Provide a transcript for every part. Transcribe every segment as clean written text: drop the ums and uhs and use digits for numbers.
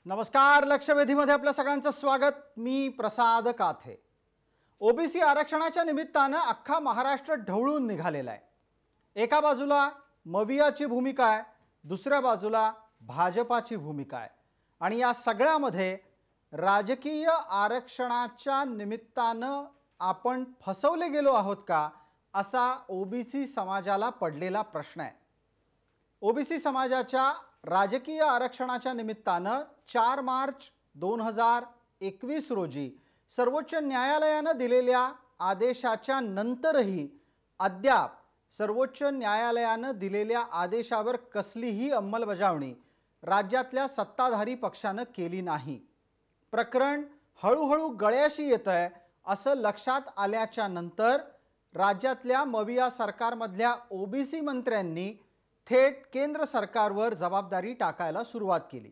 नमस्कार. लक्षवेधीमध्ये आपल्या सगळ्यांचं स्वागत. मी प्रसाद काथे. ओबीसी आरक्षणाच्या निमित्तानं अख्खा महाराष्ट्र ढवळून निघालेला आहे. एका बाजूला मवियाची भूमिका आहे, दुसऱ्या बाजूला भाजपाची भूमिका आहे आणि या सगळ्यामध्ये राजकीय आरक्षणाच्या निमित्तानं आपण फसवले गेलो आहोत का असा ओबीसी समाजाला पडलेला प्रश्न आहे. ओबीसी समाजाच्या राजकीय आरक्षणाच्या निमित्तानं 4 मार्च 2021 रोजी सर्वोच्च न्यायालयानं दिलेल्या आदेशाच्या नंतरही अद्याप सर्वोच्च न्यायालयानं दिलेल्या आदेशावर कसलीही अंमलबजावणी राज्यातल्या सत्ताधारी पक्षानं केली नाही. प्रकरण हळूहळू गळ्याशी येतंय असं लक्षात आल्याच्या नंतर राज्यातल्या मविया सरकारमधल्या ओबीसी मंत्र्यांनी थेट केंद्र सरकारवर जबाबदारी टाकायला सुरुवात केली.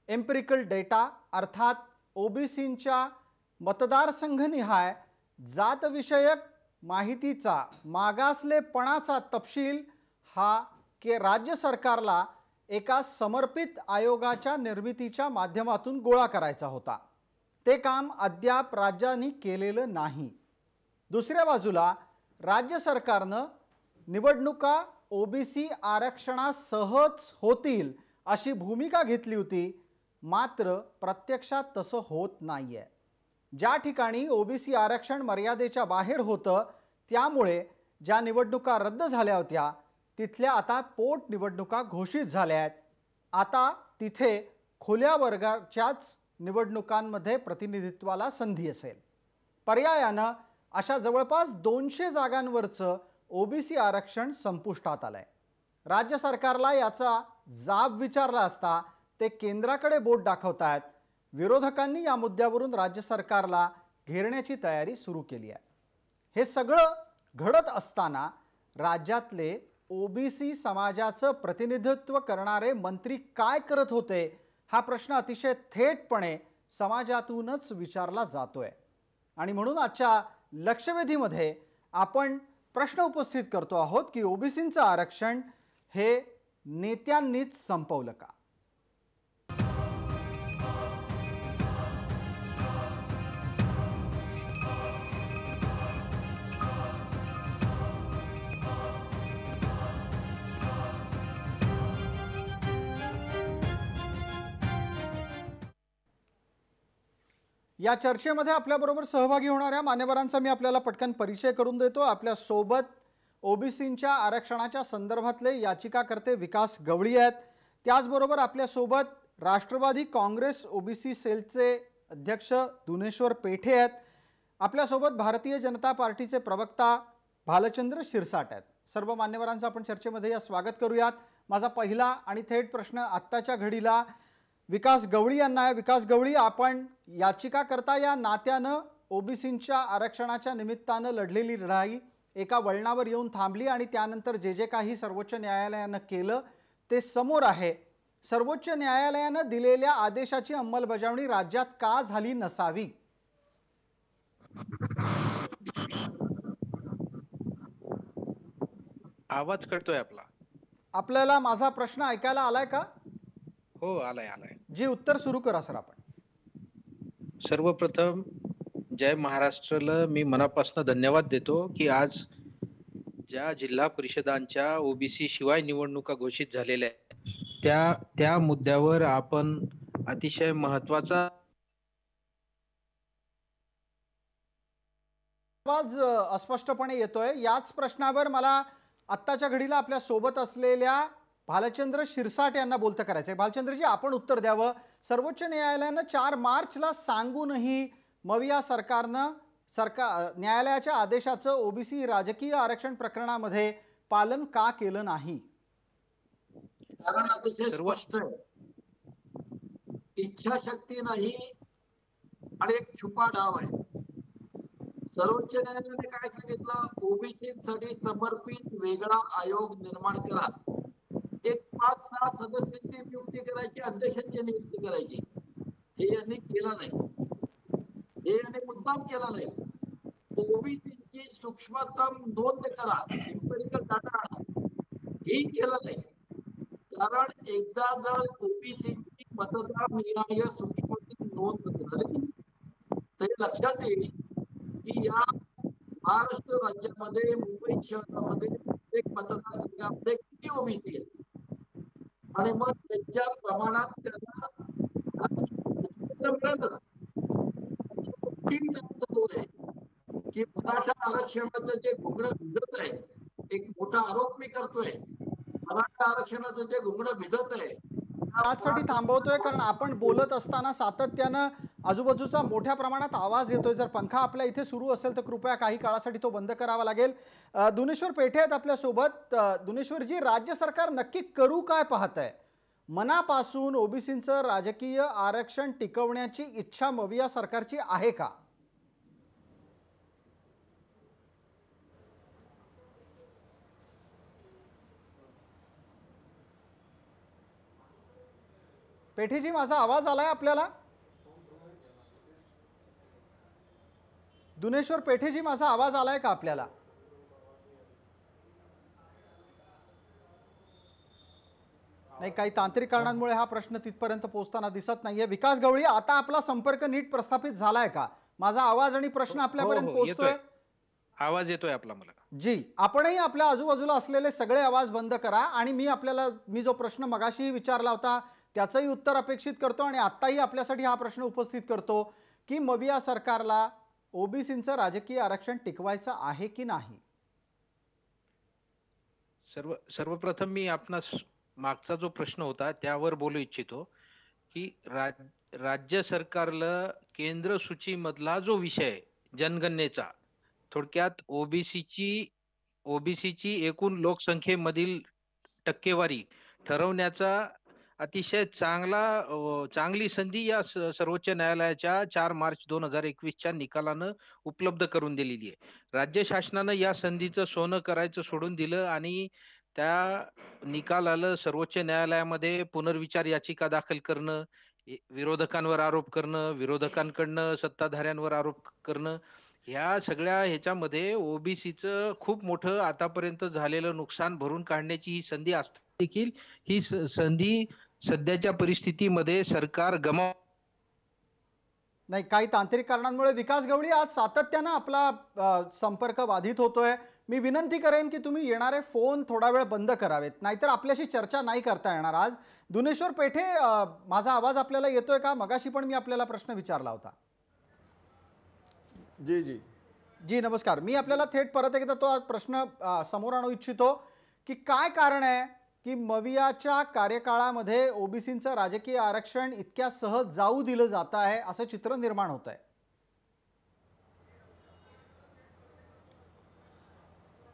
एम्पिरिकल डेटा अर्थात ओबीसींच्या मतदारसंघनिहाय जातविषयक माहितीचा मागासलेपणाचा तपशील हा राज्य सरकारला एका समर्पित आयोगाच्या निर्मितीच्या माध्यमातून गोळा करायचा होता. ते काम अद्याप राज्यांनी केलेलं नाही. दुसऱ्या बाजूला राज्य सरकारनं निवडणुका ओबीसी आरक्षणासहच होतील अशी भूमिका घेतली होती, मात्र प्रत्यक्षात तसं होत नाहीये. ज्या ठिकाणी ओबीसी आरक्षण मर्यादेच्या बाहेर होतं त्यामुळे ज्या निवडणुका रद्द झाल्या होत्या तिथल्या आता पोटनिवडणुका घोषित झाल्या आहेत. आता तिथे खुल्या वर्गाच्याच निवडणुकांमध्ये प्रतिनिधित्वाला संधी असेल. पर्यायानं अशा जवळपास 200 जागांवरचं ओबीसी आरक्षण संपुष्टात आलंय. राज्य सरकारला याचा जाब विचारला असता ते केंद्राकडे बोट दाखवतायत. विरोधकांनी या मुद्द्यावरून राज्य सरकारला घेरण्याची तयारी सुरू केली आहे. हे सगळं घडत असताना राज्यातले ओबीसी समाजाचं प्रतिनिधित्व करणारे मंत्री काय करत होते हा प्रश्न अतिशय थेटपणे समाजातूनच विचारला जातोय. आणि म्हणून आजच्या लक्षवेधीमध्ये आपण प्रश्न उपस्थित करतो आहोत की ओबीसींचं आरक्षण हे नेत्यांनीच संपवलं का? या चर्चेमध्ये आपल्याबरोबर सहभागी होणाऱ्या मान्यवरांचा मी आपल्याला पटकन परिचय करून देतो. आपल्या सोबत ओबीसींच्या आरक्षणाच्या संदर्भातले याचिकाकर्ते विकास गवळी आहेत. त्याचबरोबर आपल्या सोबत राष्ट्रवादी काँग्रेस ओबीसी सेलचे अध्यक्ष दुनेश्वर पेठे आहेत. आपल्यासोबत भारतीय जनता पार्टीचे प्रवक्ता भालचंद्र शिरसाट आहेत. सर्व मान्यवरांचं आपण चर्चेमध्ये या स्वागत करूयात. माझा पहिला आणि थेट प्रश्न आत्ताच्या घडीला विकास गवळी यांना आहे. विकास गवळी, आपण याचिकाकर्ता या नात्यानं ओबीसींच्या आरक्षणाच्या निमित्तानं लढलेली लढाई एका वळणावर येऊन थांबली आणि त्यानंतर जे काही सर्वोच्च न्यायालयानं केलं ते समोर आहे. सर्वोच्च न्यायालयानं दिलेल्या आदेशाची अंमलबजावणी राज्यात का झाली नसावी? आवाज कटतोय आपल्याला माझा प्रश्न ऐकायला आलाय का? हो, आलाय. जी, उत्तर सुरू करा सर. आपण सर्वप्रथम जय महाराष्ट्राला मी मनापासून धन्यवाद देतो की आज ज्या जिल्हा परिषदांच्या ओबीसी शिवाय निवडणुका घोषित झालेल्या आहेत त्या मुद्द्यावर आपण अतिशय महत्वाचा आवाज अस्पष्टपणे येतोय. याच प्रश्नावर मला आत्ताच्या घडीला आपल्या सोबत असलेल्या भालचंद्र शिरसाट यांना बोलतं करायचंय. भालचंद्रजी, आपण उत्तर द्यावं. सर्वोच्च न्यायालयानं 4 मार्चला सांगूनही मविया सरकारनं न्यायालयाच्या आदेशाचं ओबीसी राजकीय आरक्षण प्रकरणामध्ये पालन का केलं नाही? कारण अतिशय स्पष्ट आहे. इच्छाशक्ती नाही आणि एक छुपा डाव आहे. सर्वोच्च न्यायालयाने काय सांगितलं? ओबीसीसाठी समर्पित वेगळा आयोग निर्माण करा. एक 5-6 सदस्यांची नियुक्ती करायची, अध्यक्षांची नियुक्ती करायची. हे यांनी केलं नाही. हे यांनी मुद्दाम केला नाही. ओबीसीची सूक्ष्मतम नोंद करा, एम्पिरिकल डाटा हे केलं नाही. कारण एकदा जर ओबीसीची मतदार निहाय सूक्ष्म नोंद झाली तर हे लक्षात येईल की या महाराष्ट्र राज्यामध्ये मुंबई शहरामध्ये प्रत्येक मतदारसंघामध्ये किती ओबीसी आहेत आणि मग त्यांच्या प्रमाणात त्यांना मिळतच. आहे की मराठा आरक्षणाचं जे घुंगडं भिजत आहे, एक मोठा आरोप मी करतोय, मराठा आरक्षणाचं जे घुंगडं भिजत आहे त्यासाठी थांबवतोय कारण आपण बोलत असताना सातत्यानं आजूबाजूचा मोठ्या प्रमाणात आवाज येतोय. जर पंखा आपल्या इथे सुरू असेल तर कृपया काही काळासाठी तो बंद करावा लागेल. दुनेश्वर पेठे आहेत आपल्यासोबत. दुनेश्वरजी, राज्य सरकार नक्की करू काय पाहतंय? मनापासून ओबीसींचं राजकीय आरक्षण टिकवण्याची इच्छा मविया सरकारची आहे का? पेठेजी, माझा आवाज आलाय आपल्याला? दुनेश्वर पेठेजी, माझा आवाज आलाय का आपल्याला? नाही, काही तांत्रिक कारणांमुळे हा प्रश्न तिथपर्यंत पोहोचताना दिसत नाहीये. विकास गवळी, आता आपला संपर्क नीट प्रस्थापित झालाय का? माझा आवाज आणि प्रश्न आपल्यापर्यंत पोहोचतोय? आवाज येतोय आपला मला. जी, आपणही आपल्या आजूबाजूला असलेले सगळे आवाज बंद करा आणि मी जो प्रश्न मगाशी विचारला होता त्याचंही उत्तर अपेक्षित करतो आणि आत्ताही आपल्यासाठी हा प्रश्न उपस्थित करतो की मविया सरकारला ओबीसींचं राजकीय आरक्षण टिकवायचं आहे की नाही? सर्वप्रथम मी आपणास मागचा जो प्रश्न होता त्यावर बोलू इच्छितो की राज्य सरकारला केंद्र सूचीमधला जो विषय जनगणनेचा, थोडक्यात ओबीसीची एकूण लोकसंख्येमधील टक्केवारी ठरवण्याचा अतिशय चांगली संधी या सर्वोच्च न्यायालयाच्या 4 मार्च 2021च्या निकालानं उपलब्ध करून दिलेली आहे. राज्य शासनानं या संधीचं सोनं करायचं सोडून दिलं आणि त्या निकालाला सर्वोच्च न्यायालयामध्ये पुनर्विचार याचिका दाखल करणं, विरोधकांवर आरोप करणं, विरोधकांकडनं सत्ताधाऱ्यांवर आरोप करणं, ह्या सगळ्या ह्याच्यामध्ये ओबीसीचं खूप मोठं आतापर्यंत झालेलं नुकसान भरून काढण्याची ही संधी असते. देखील ही संधी सध्याच्या परिस्थितीमध्ये सरकार नाही, काही तांत्रिक कारणांमुळे विकास गवळी आज सातत्यानं आपला संपर्क बाधित होतोय. मी विनंती करेन की तुम्ही येणारे फोन थोडा वेळ बंद करावेत, नाहीतर आपल्याशी चर्चा नाही करता येणार आज. दुनेश्वर पेठे, माझा आवाज आपल्याला येतोय का? मगाशी पण मी आपल्याला प्रश्न विचारला होता. जी जी जी, नमस्कार. मी आपल्याला थेट परत एकदा तो प्रश्न समोर आणू इच्छितो की काय कारण आहे की मवियाच्या कार्यकाळामध्ये ओबीसींचं राजकीय आरक्षण इतक्या सहज जाऊ दिलं जात आहे असं चित्र निर्माण होत आहे?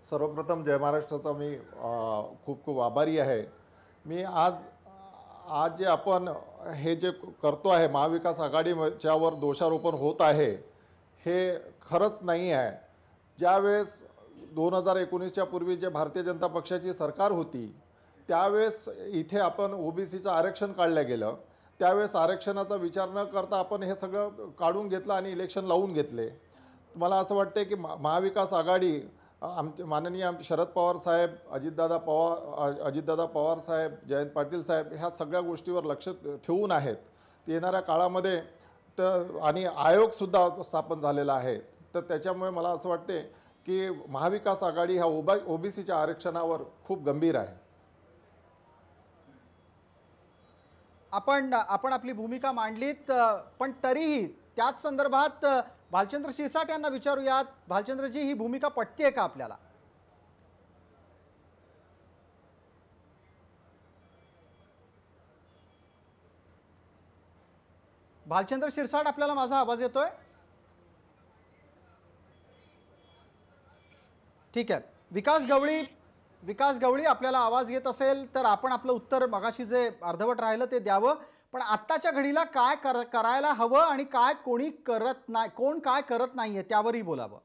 सर्वप्रथम जय महाराष्ट्राचा मी खूप खूप आभारी आहे. मी आज जे आपण हे जे करतो आहे, महाविकास आघाडीच्यावर दोषारोपण होत आहे, हे खरंच नाही आहे. ज्यावेळेस 2019च्या पूर्वी जे भारतीय जनता पक्षाची सरकार होती त्यावेळेस इथे आपण ओबीसीचं आरक्षण काढलं गेलं. त्यावेळेस आरक्षणाचा विचार न करता आपण हे सगळं काढून घेतलं आणि इलेक्शन लावून घेतले. मला असं वाटते की महाविकास आघाडी माननीय शरद पवार साहेब, अजितदादा पवार साहेब, जयंत पाटील साहेब ह्या सगळ्या गोष्टीवर लक्ष ठेवून आहेत. येणाऱ्या काळामध्ये आणि आयोगसुद्धा स्थापन झालेला आहे. तर त्याच्यामुळे मला असं वाटते की महाविकास आघाडी ह्या ओबीसीच्या आरक्षणावर खूप गंभीर आहे. आपण आपली भूमिका मांडलीत, पण तरीही त्याच संदर्भात भालचंद्र शिरसाट यांना विचारूयात. भालचंद्रजी, ही भूमिका पटतेय का आपल्याला? भालचंद्र शिरसाट, आपल्याला माझा आवाज येतोय? ठीक आहे. विकास गवळी, आपल्याला आवाज येत असेल तर आपण आपलं उत्तर मगाशी जे अर्धवट राहिलं ते द्यावं. पण आत्ताच्या घडीला काय करायला हवं आणि काय कोण काय करत नाहीये त्यावरही बोलावं.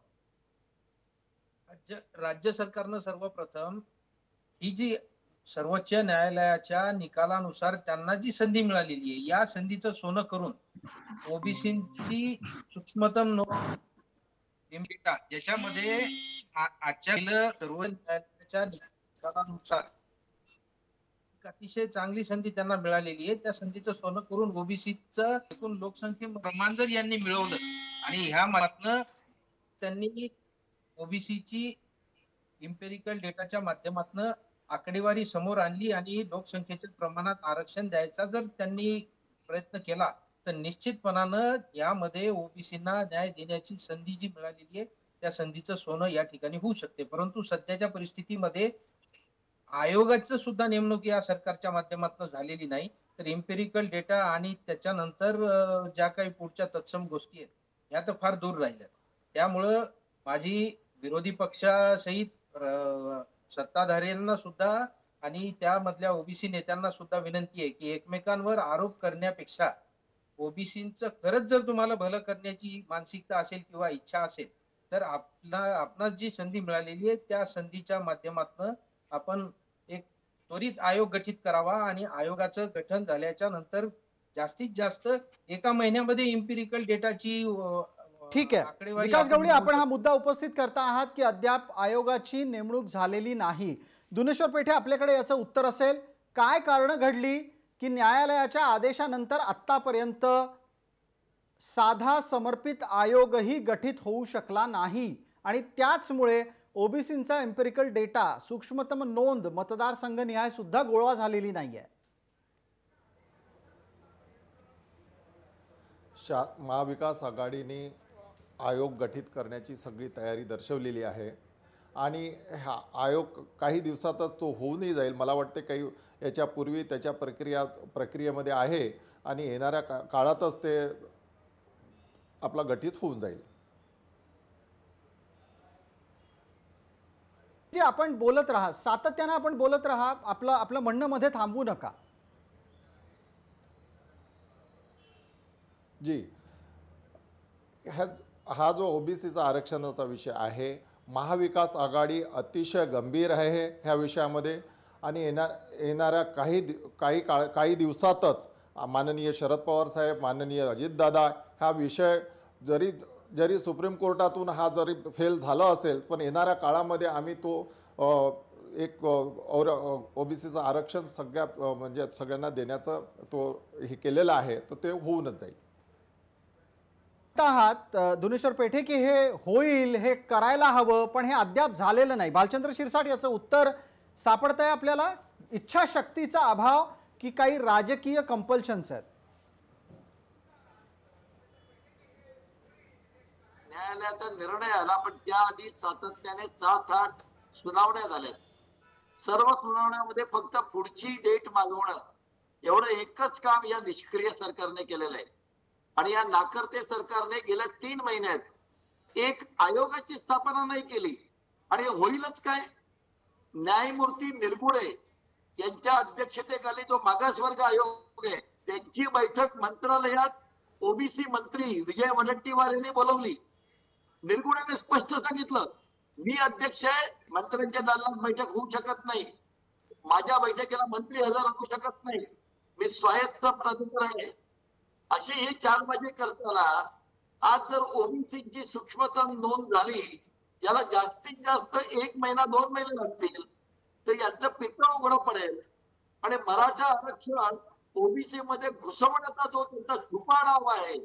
राज्य सरकारनं सर्वप्रथम ही जी सर्वोच्च न्यायालयाच्या निकालानुसार त्यांना जी संधी मिळालेली आहे, या संधीचं सोनं करून ओबीसीची सूक्ष्मतम ज्याच्यामध्ये आजच्या सर्वोच्च न्यायालयाच्या निकालानुसार एक अतिशय चांगली संधी त्यांना मिळालेली आहे. त्या संधीचं सोनं करून ओबीसीचं एकूण लोकसंख्ये प्रमाण जर यांनी मिळवलं आणि ह्या माध्यमातून त्यांनी ओबीसीची इम्पेरिकल डेटाच्या माध्यमातून आकडेवारी समोर आणली आणि लोकसंख्येच्या प्रमाणात आरक्षण द्यायचा जर त्यांनी प्रयत्न केला तर निश्चितपणानं यामध्ये ओबीसींना न्याय देण्याची संधी जी मिळालेली आहे त्या संधीचं सोनं या ठिकाणी होऊ शकते. परंतु सध्याच्या परिस्थितीमध्ये आयोगाचं सुद्धा नेमणूक या सरकारच्या माध्यमातून झालेली नाही. तर इम्पेरिकल डेटा आणि त्याच्यानंतर ज्या काही पुढच्या तत्सम गोष्टी आहेत ह्या तर फार दूर राहिल्या. त्यामुळं माझी विरोधी पक्षासहित सत्ताधाऱ्यांना सुद्धा आणि त्यामधल्या ओबीसी नेत्यांना सुद्धा विनंती आहे की एकमेकांवर आरोप करण्यापेक्षा ओबीसींचं खरंच जर तुम्हाला भलं करण्याची मानसिकता असेल किंवा इच्छा असेल तर आपणास जी संधी मिळालेली आहे त्या संधीच्या माध्यमातून आपण एक त्वरित आयोग गठीत करावा आणि आयोगाचं गठन झाल्याच्या नंतर जास्तीत जास्त एका महिन्यामध्ये इम्पिरिकल डेटाची ठीक आहे विकास गवळी, आपण हा मुद्दा उपस्थित करता आहात की अद्याप आयोगाची नेमणूक झालेली नाही. दुनेश्वर पेठे, आपल्याकडे याचं उत्तर असेल. काय कारणं घडली की न्यायालयाच्या आदेशानंतर आत्तापर्यंत साधा समर्पित आयोगही गठीत होऊ शकला नाही आणि त्याचमुळे ओबीसींचा एम्पिरिकल डेटा, सूक्ष्मतम नोंद मतदारसंघनिहाय सुद्धा गोळा झालेली नाहीये? महाविकास आघाडीने आयोग गठीत करण्याची सगळी तयारी दर्शवलेली आहे आणि हा आयोग काही दिवसातच तो होऊनही जाईल. मला वाटते काही याच्यापूर्वी त्याच्या प्रक्रियेमध्ये आहे आणि येणाऱ्या काळातच ते आपला गठीत होऊन जाईल. जे आपण बोलत राहा, सातत्याने आपण बोलत राहा, आपलं म्हणणं मध्ये थांबवू नका. जी, हा जो ओबीसीचा आरक्षणाचा विषय आहे, महाविकास आघाडी अतिशय गंभीर आहे ह्या विषयामध्ये आणि येणाऱ्या काही दिवसातच माननीय शरद पवार साहेब, माननीय अजितदादा हा विषय जरी सुप्रीम कोर्टातून हा जरी फेल झाला असेल पण येणाऱ्या काळामध्ये आम्ही तो एक ओबीसीचं आरक्षण म्हणजे सगळ्यांना देण्याचं तो हे केलेलं आहे, तर ते होऊनच जाईल. आहात दुनेश्वर पेठे की हे होईल, हे करायला हवं, पण हे अद्याप झालेलं नाही. भालचंद्र शिरसाट, याचं उत्तर सापडतंय आपल्याला? इच्छाशक्तीचा अभाव की काही राजकीय कंपल्शन्स आहेत? न्यायालयाचा निर्णय आला पण त्याआधी सातत्याने 7-8 सुनावण्या झाल्या. सर्व सुनावण्यामध्ये फक्त पुढची डेट मागवणं एवढं एकच काम या निष्क्रिय सरकारने केलेलं आहे. आणि या नाकर्ते सरकारने गेल्या 3 महिन्यात एक आयोगाची स्थापना नाही केली. आणि होईलच काय? न्यायमूर्ती निरगुडे यांच्या अध्यक्षतेखाली जो मागासवर्ग आयोग आहे त्यांची बैठक मंत्रालयात ओबीसी मंत्री विजय वडेट्टीवार यांनी बोलवली. निरगुडेने स्पष्ट सांगितलं, मी अध्यक्ष आहे, मंत्र्यांच्या दालनात बैठक होऊ शकत नाही, माझ्या बैठकीला मंत्री हजर होऊ शकत नाही, मी स्वायत्त प्राधिकरण आहे. अशी ही 4 वाजे करताना आज जर ओबीसीची सूक्ष्मतम नोंद झाली, याला जास्तीत जास्त 1 महिना 2 महिने लागतील, तर यांचं पितळ उघडं पडेल. आणि मराठा आरक्षण ओबीसी मध्ये घुसवण्याचा जो त्यांचा छुपा डाव आहे,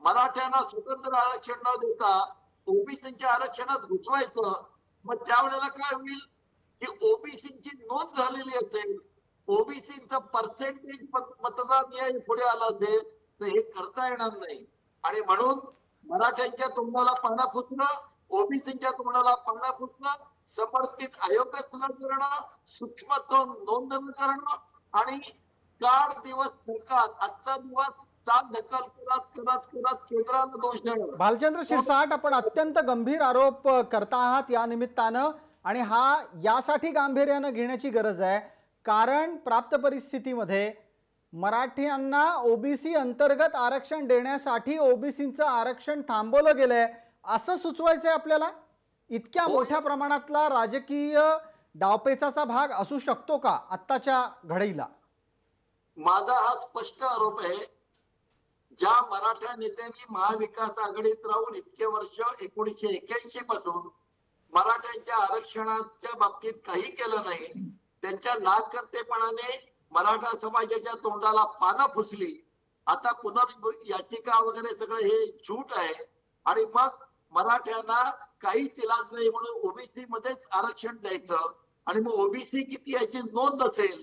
मराठ्यांना स्वतंत्र आरक्षण न देता ओबीसीच्या आरक्षणात घुसवायचं, मग त्यावेळेला काय होईल की ओबीसीची नोंद झालेली असेल, ओबीसीचं पर्सेंटेज मतदान पुढे आलं असेल तर हे करता येणार नाही. आणि म्हणून मराठ्यांच्या तोंडाला पाना फुसणं, ओबीसीच्या तोंडाला पाना फुसणं, समर्पित आयोग रचना करणं, सूक्ष्मतम नोंद करणं आणि 4 दिवस सरकार आजचा दिवस चाल ढकल करत केंद्राला दोष देणं. भालचंद्र शिरसाट, आपण अत्यंत गंभीर आरोप करता आहात या निमित्तानं आणि हा यासाठी गांभीर्यानं घेण्याची गरज आहे कारण प्राप्त परिस्थितीमध्ये मराठ्यांना ओबीसी अंतर्गत आरक्षण देण्यासाठी ओबीसीचं आरक्षण थांबवलं गेलंय असं सुचवायचंय आपल्याला? इतक्या मोठ्या प्रमाणातला राजकीय डावपेचाचा भाग असू शकतो का आत्ताच्या घडीला? माझा हा स्पष्ट आरोप आहे, ज्या मराठा नेत्यांनी महाविकास आघाडीत राहून इतके वर्ष 1981 पासून मराठ्यांच्या आरक्षणाच्या बाबतीत काही केलं नाही, त्यांच्या नाकर्तेपणाने मराठा समाजाच्या तोंडाला पानं फुसली. आता याचिका वगैरे सगळं हे झूट आहे. आणि मग मराठ्यांना काहीच इलाज नाही म्हणून ओबीसी मध्येच आरक्षण द्यायचं. आणि मग ओबीसी किती याची नोंद असेल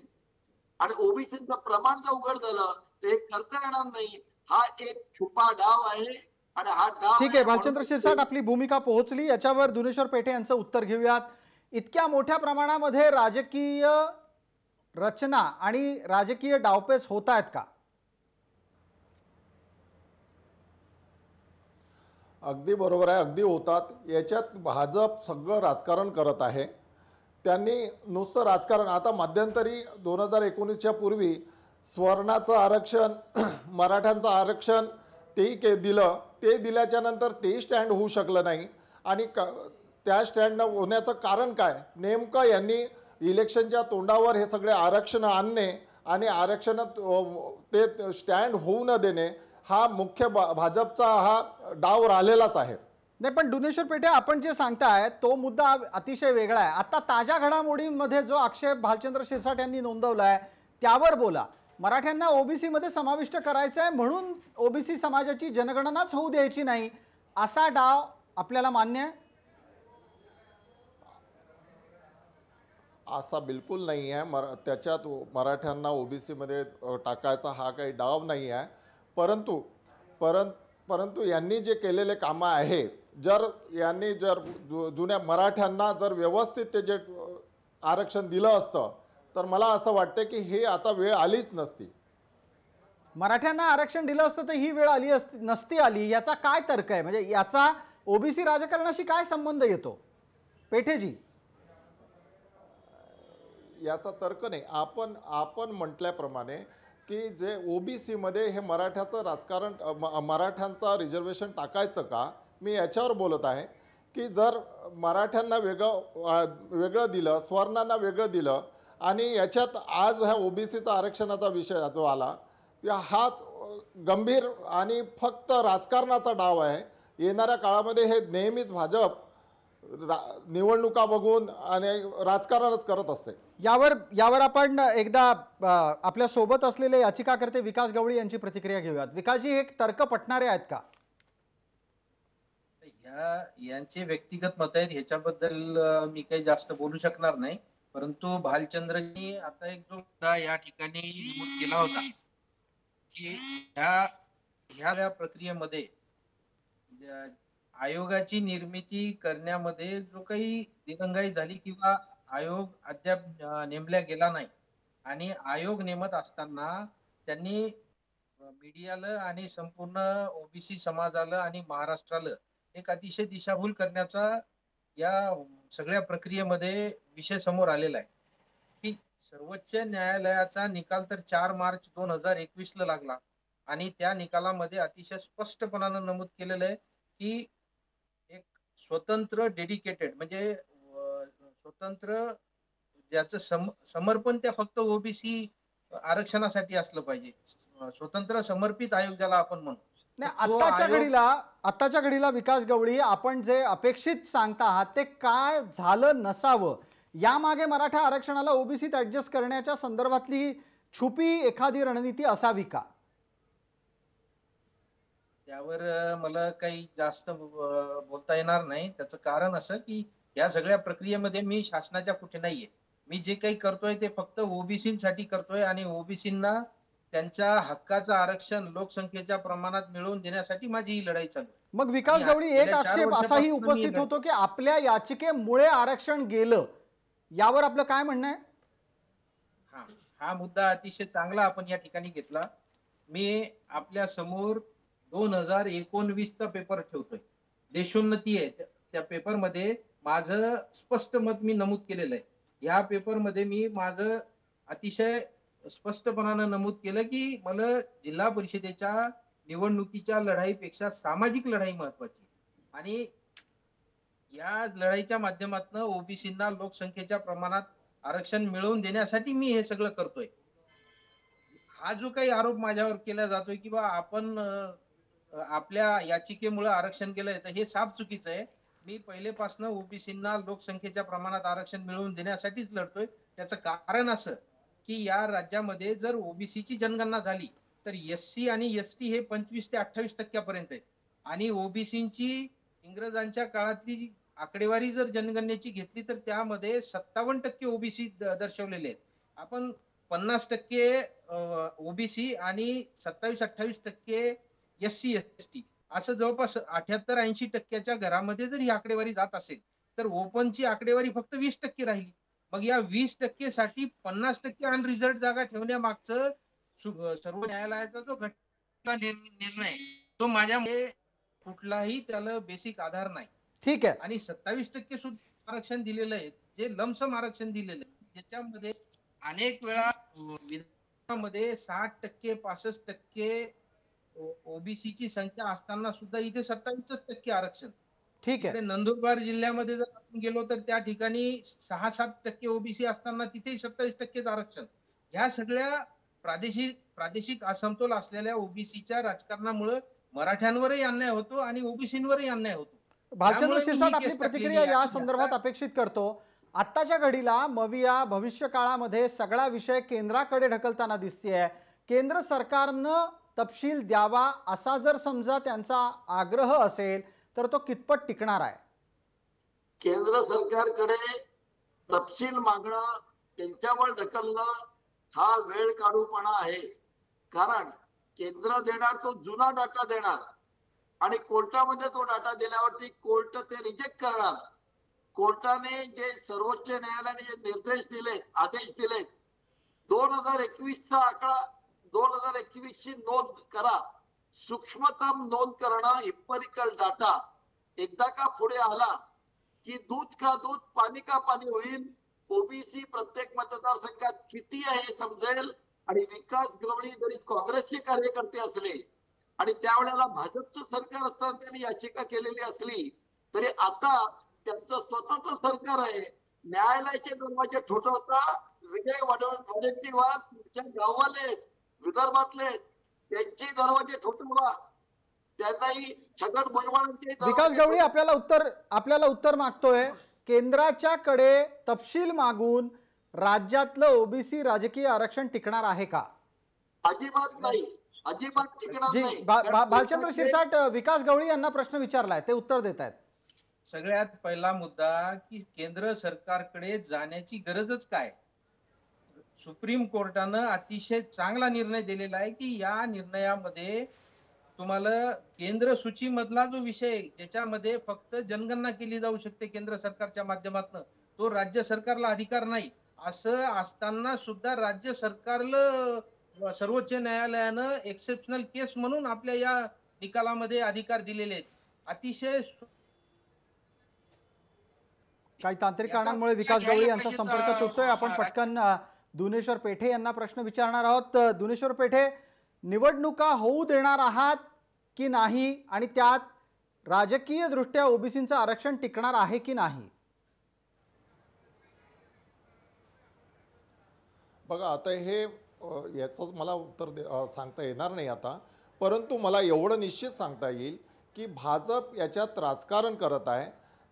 आणि ओबीसीचं प्रमाण जर उघड झालं तर हे करता येणार नाही. हा एक छुपा डाव आहे. आणि हा डाव ठीक आहे, भालचंद्र शिरसाट आपली भूमिका पोहोचली. याच्यावर दुनेश्वर पेठे यांचं उत्तर घेऊयात. इतक्या मोठ्या प्रमाणामध्ये राजकीय रचना आणि राजकीय डावपेच होत आहेत का? अगदी बरोबर आहे, अगदी होतात. याच्यात भाजप सगळं राजकारण करत आहे. त्यांनी नुसतं राजकारण, आता मध्यंतरी 2019च्या पूर्वी स्वर्णाचं आरक्षण, मराठ्यांचं आरक्षण तेही दिलं. ते दिल्याच्या नंतर तेही स्टँड होऊ शकलं नाही. आणि त्या स्टँड होण्याचं कारण काय? नेमकं यांनी इलेक्शनच्या तोंडावर हे सगळे आरक्षण आणणे आणि आरक्षण ते स्टँड होऊ न देणे हा मुख्य भाजपचा हा डाव राहिलेलाच आहे. नाही, पण दुनेश्वर पेठे आपण जे सांगताय तो मुद्दा अतिशय वेगळा आहे. आता ताज्या घडामोडींमध्ये जो आक्षेप भालचंद्र शिरसाट यांनी नोंदवलाय त्यावर बोला. मराठ्यांना ओबीसी मध्ये समाविष्ट करायचं आहे म्हणून ओबीसी समाजाची जनगणनाच होऊ द्यायची नाही असा डाव आपल्याला मान्य आहे? असा बिलकुल नाही आहे. त्याच्यात मराठ्यांना ओबीसी मध्ये टाकायचा हा काही डाव नाही आहे. परंतु यांनी जे केलेले कामं आहे, यांनी जुन्या मराठ्यांना जर व्यवस्थित ते जे आरक्षण दिलं असतं तर मला असं वाटतं की हे आता वेळ आलीच नसती. मराठ्यांना आरक्षण दिलं असतं तर ही वेळ आली नसती आली. याचा काय तर्क आहे? म्हणजे याचा ओबीसी राजकारणाशी काय संबंध येतो पेठेजी? याचा तर्क नाही. आपण म्हटल्याप्रमाणे की जे ओबीसी मध्ये हे मराठ्याचं राजकारण, मराठ्यांचा रिझर्वेशन टाकायचं का, मी याच्यावर बोलत आहे. की जर मराठ्यांना वेगळं दिलं, स्वर्णांना वेगळं दिलं आणि याच्यात आज ह्या ओबीसीचा आरक्षणाचा विषय जो आला हा गंभीर आणि फक्त राजकारणाचा डाव आहे. येणाऱ्या काळामध्ये हे नेहमीच भाजप निवडणुका बघून आणि राजकारणच करत असते. यावर आपण एकदा आपल्या सोबत असलेले याचिकाकर्ते विकास गवळी यांची प्रतिक्रिया घेऊयात. विकासजी, हे तर्क पटणारे आहेत का? यांचे व्यक्तिगत मत आहेत, ह्याच्याबद्दल मी काही जास्त बोलू शकणार नाही. परंतु भालचंद्रनी आता एक जो मुद्दा या ठिकाणी नमूद केला होता की ह्या प्रक्रियेमध्ये आयोगाची निर्मिती करण्यामध्ये जो काही दिरंगाई झाली किंवा आयोग अद्याप नेमला गेला नाही आणि आयोग नेमत असताना त्यांनी मीडियाला आणि संपूर्ण ओबीसी समाजाला आणि महाराष्ट्राला एक अतिशय दिशाभूल करण्याचा या सगळ्या प्रक्रियेमध्ये विषय समोर आलेला आहे. की सर्वोच्च न्यायालयाचा निकाल तर 4 मार्च 2021 ला लागला आणि त्या निकालामध्ये अतिशय स्पष्टपणाने नमूद केलेलं आहे की एक स्वतंत्र डेडिकेटेड म्हणजे स्वतंत्र ज्याचं समर्पण ते फक्त ओबीसी आरक्षणासाठी असलं पाहिजे. स्वतंत्र समर्पित आयोग ज्याला आपण म्हणू. आताच्या घडीला विकास गवळी, आपण जे अपेक्षित सांगता आहात ते काय झालं नसावं, यामागे मराठा आरक्षणाला ओबीसीत ऍडजस्ट करण्याच्या संदर्भातली छुपी एखादी रणनीती असावी का? त्यावर मला काही जास्त बोलता येणार नाही. त्याचं कारण असं की या सगळ्या प्रक्रियेमध्ये मी शासनाच्या कुठे नाहीये. मी जे काही करतोय ते फक्त ओबीसीसाठी करतोय आणि ओबीसींना त्यांच्या हक्काचं आरक्षण लोकसंख्येच्या प्रमाणात मिळवून देण्यासाठी माझी ही लढाई चालू आहे. मग विकास गवळी, एक आक्षेप असाही उपस्थित होतो की आपल्या याचिकेमुळे आरक्षण गेलं, यावर आपलं काय म्हणणं आहे? हा मुद्दा अतिशय चांगला आपण या ठिकाणी घेतला. मी आपल्या समोर 2019चा पेपर ठेवतोय. देशोन्नती आहे त्या पेपरमध्ये माझं स्पष्ट मत मी नमूद केलेलं आहे. या पेपरमध्ये मी माझं अतिशय स्पष्टपणाने नमूद केलं की मला जिल्हा परिषदेच्या निवडणुकीच्या लढाईपेक्षा सामाजिक लढाई महत्वाची आणि या लढाईच्या माध्यमातून ओबीसींना लोकसंख्येच्या प्रमाणात आरक्षण मिळवून देण्यासाठी मी हे सगळं करतोय. हा जो काही आरोप माझ्यावर केला जातोय की आपण आपल्या याचिकेमुळे आरक्षण केलंय, तर हे साफ चुकीचं आहे. मी पहिलेपासून ओबीसींना लोकसंख्येच्या प्रमाणात आरक्षण मिळवून देण्यासाठीच लढतोय. त्याचं कारण असं की या राज्यामध्ये जर ओबीसीची जनगणना झाली तर एससी आणि एसटी हे 25 ते 28% आहे आणि ओबीसींची इंग्रजांच्या काळातली आकडेवारी जर जनगणनेची घेतली तर त्यामध्ये 57% ओबीसी दर्शवलेले आहेत. आपण 50% ओबीसी आणि 27-28% एससी एसटी असं जवळपास 78-80% घरामध्ये जर ही आकडेवारी जात असेल तर ओपनची आकडेवारी फक्त 20% राहिली. मग या 20% साठी 50% अनरिझर्व्ड जागा ठेवण्यामागचं सर्व न्यायालयाचा जो निर्णय तो माझ्यामध्ये कुठलाही त्याला बेसिक आधार नाही. ठीक आहे. आणि 27% सुद्धा आरक्षण दिलेलं आहे, जे लमसम आरक्षण दिलेलं आहे, ज्याच्यामध्ये अनेक वेळा विधानामध्ये 60% 65% ओबीसीची संख्या असताना सुद्धा इथे 27% आरक्षण. ठीक आहे. नंदुरबार जिल्ह्यामध्ये जर आपण गेलो तर त्या ठिकाणी 6-7% ओबीसी असताना तिथे 27% आरक्षण. ह्या सगळ्या प्रादेशिक असमतोल असलेल्या ओबीसीच्या राजकारणामुळे मराठ्यांवरही अन्याय होतो आणि ओबीसींवरही अन्याय होतो. भालचंद्र शिरसाट, आपली प्रतिक्रिया या संदर्भात अपेक्षित करतो. आत्ताच्या घडीला मविया भविष्य काळामध्ये सगळा विषय केंद्राकडे ढकलताना दिसतेय. केंद्र सरकारनं तपशील द्यावा असा जर समजा त्यांचा आग्रह असेल तर तो कितपत टिकणार आहे? केंद्र सरकारकडे तपशील मागणं, त्यांच्यावर ढकलणं हा वेळ काढूपणा आहे. कारण केंद्र देणार तो जुना डाटा देणार आणि कोर्टामध्ये तो डाटा दिल्यावरती कोर्ट ते रिजेक्ट करणार. कोर्टाने जे सर्वोच्च न्यायालयाने जे निर्देश दिलेत, आदेश दिलेत, 2021चा आकडा 2021 ची नोंद करा. सूक्ष्मतम नोंद करणं, इम्पेरिकल डाटा एकदा का पुढे आला की दूध का दूध पाणी का पाणी होईल. ओबीसी प्रत्येक मतदारसंघात किती आहे हे समजेल. आणि विकास गवळी जरी काँग्रेसचे कार्यकर्ते असले आणि त्यावेळेला भाजपचं सरकार असताना त्यांनी याचिका केलेली असली तरी आता त्यांचं स्वतःचं सरकार आहे. न्यायालयाचे दरवाजे ठोठवता विजय वडेट्टीवार तुमच्या गाववाले विदर्भातले त्यांचे दरवाजे ठोठवला. त्यांनाही छगन भुजबळांचे. विकास गवळी आपल्याला उत्तर मागतोय. केंद्राच्या कडे तपशील मागून राज्यातलं ओबीसी राजकीय आरक्षण टिकणार आहे का? अजिबात नाही, अजिबात टिकणार जी नाही. भालचंद्र शिरसाट विकास गवळी यांना प्रश्न विचारलाय, ते उत्तर देत आहेत. सगळ्यात पहिला मुद्दा की केंद्र सरकारकडे जाण्याची गरजच काय. सुप्रीम कोर्टानं अतिशय चांगला निर्णय दिलेला आहे की या निर्णयामध्ये तुम्हाला केंद्र सूचीमधला जो विषय ज्याच्यामध्ये फक्त जनगणना केली जाऊ शकते केंद्र सरकारच्या माध्यमातून, तो राज्य सरकारला अधिकार नाही. असं असताना सुद्धा राज्य सरकारला सर्वोच्च न्यायालयानं एक्सेप्शनल केस म्हणून आपल्या या निकालामध्ये अधिकार दिलेले आहेत. अतिशय काही तांत्रिक कारणांमुळे विकास गवळी यांचा संपर्क तुटतोय. आपण पटकन दुनेश्वर पेठे यांना प्रश्न विचारणार आहोत. दुनेश्वर पेठे, निवडणुका होऊ देणार आहात की नाही आणि त्यात राजकीय दृष्ट्या ओबीसींचं आरक्षण टिकणार आहे की नाही? बघा, आता हे याचं मला उत्तर सांगता येणार नाही आता, परंतु मला एवढं निश्चित सांगता येईल की भाजप याच्यात राजकारण करत आहे.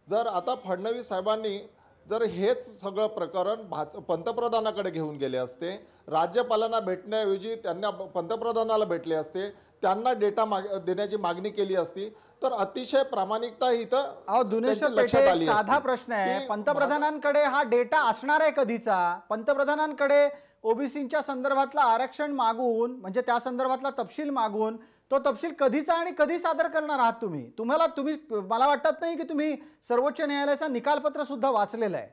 जर आता फडणवीस साहेबांनी जर हेच सगळं प्रकरण पंतप्रधानाकडे घेऊन गेले असते, राज्यपालांना भेटण्याऐवजी त्यांना पंतप्रधानाला भेटले असते, त्यांना डेटा देण्याची मागणी केली असती तर अतिशय प्रामाणिकता इथं. दुनेश्वर पेठे, साधा प्रश्न आहे, पंतप्रधानांकडे हा डेटा असणार आहे कधीचा? पंतप्रधानांकडे ओबीसींच्या संदर्भातला आरक्षण मागून, म्हणजे त्या संदर्भातला तपशील मागून, तो तपशील कधीचा आणि कधी सादर करणार आहात तुम्ही? मला वाटत नाही की तुम्ही सर्वोच्च न्यायालयाचा निकालपत्र सुद्धा वाचलेलं आहे.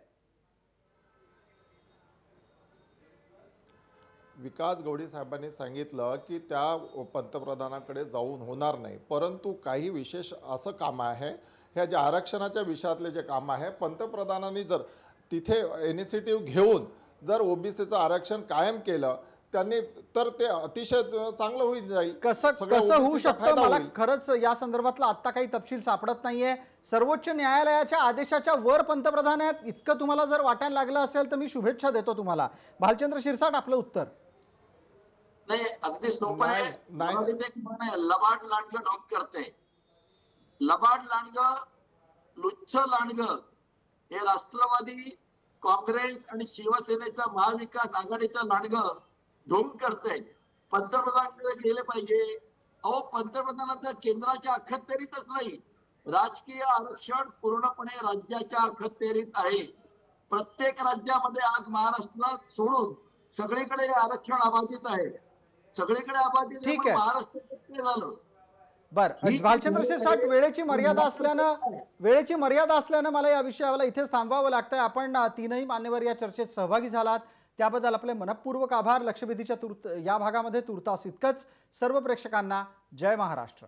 विकास गवळी साहेबांनी सांगितलं की त्या पंतप्रधानाकडे जाऊन होणार नाही, परंतु काही विशेष असं काम आहे, ह्या ज्या आरक्षणाच्या विषयातले जे काम आहे, पंतप्रधानांनी जर तिथे इनिशिएटिव्ह घेऊन जर ओबीसीचं आरक्षण कायम केलं त्यांनी तर ते अतिशय चांगलं होईल जाईल. कसं होऊ शकतं? मला खरंच या संदर्भातला आत्ता काही तपशील सापडत नाहीये. सर्वोच्च न्यायालयाच्या आदेशाच्या वर पंतप्रधान आहेत इतकं तुम्हाला जर वाटायला लागलं असेल तर मी शुभेच्छा देतो तुम्हाला. भालचंद्र शिरसाट, आपलं उत्तर. नाही, अगदी सोपं आहे. लबाड लांडगं ढोंग करते. लबाड लांडगं लुच्छ लांडगं हे राष्ट्रवादी काँग्रेस आणि शिवसेनेचा महाविकास आघाडीचं लांडगं ढोंग करतंय. पंतप्रधानांकडे गेले पाहिजे. अहो, पंतप्रधानांचा केंद्राच्या अखत्यारीतच नाही, राजकीय आरक्षण पूर्णपणे राज्याच्या अखत्यारीत आहे. प्रत्येक राज्यामध्ये आज महाराष्ट्रात सोडून सगळीकडे हे आरक्षण अबाधित आहे. सगळीकडे अबाधित आहे, ठीक पण आहे. महाराष्ट्रात ते झालं. बरं, भालचंद्र साठ, वेळेची मर्यादा असल्यानं मला या विषयाला इथेच थांबवावं लागतंय. आपण तीनही मान्यवर या चर्चेत सहभागी झालात त्याबद्दल आपले मनपूर्वक आभार. लक्षवेधीच्या या भागामध्ये तुर्तास इतकंच. सर्व प्रेक्षकांना जय महाराष्ट्र.